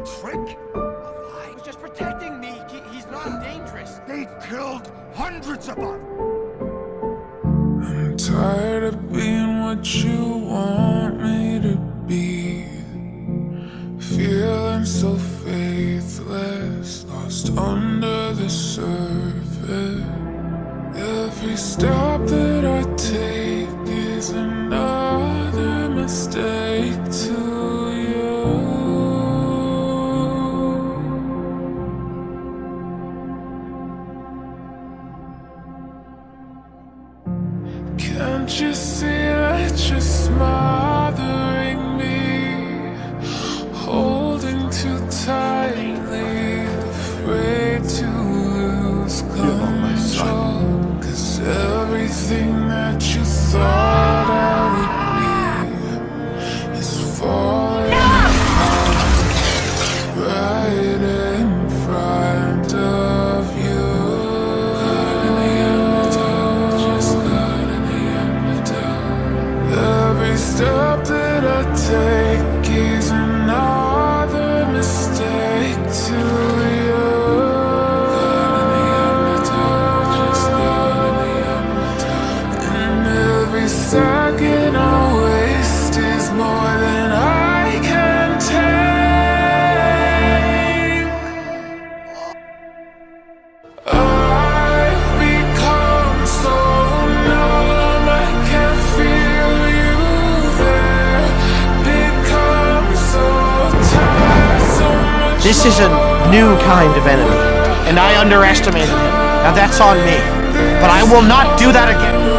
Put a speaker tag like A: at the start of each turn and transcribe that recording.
A: trick? A lie?
B: He was just protecting me. He's not dangerous.
A: They killed hundreds of them.
C: I'm tired of being what you want me to be. Feeling so faithless, lost under the surface. Every step that I take is another mistake to you. Can't you see that you're smothering me, holding too tightly, afraid to lose control? 'Cause everything that you thought I would be is falling apart right in front of you. Every step that I take is another mistake to you. And every second I waste is more than I can take. I've become so numb, I can't feel you there. Become so tired, so much.
B: This is a new kind of enemy, and I underestimated him. Now that's on me, but I will not do that again.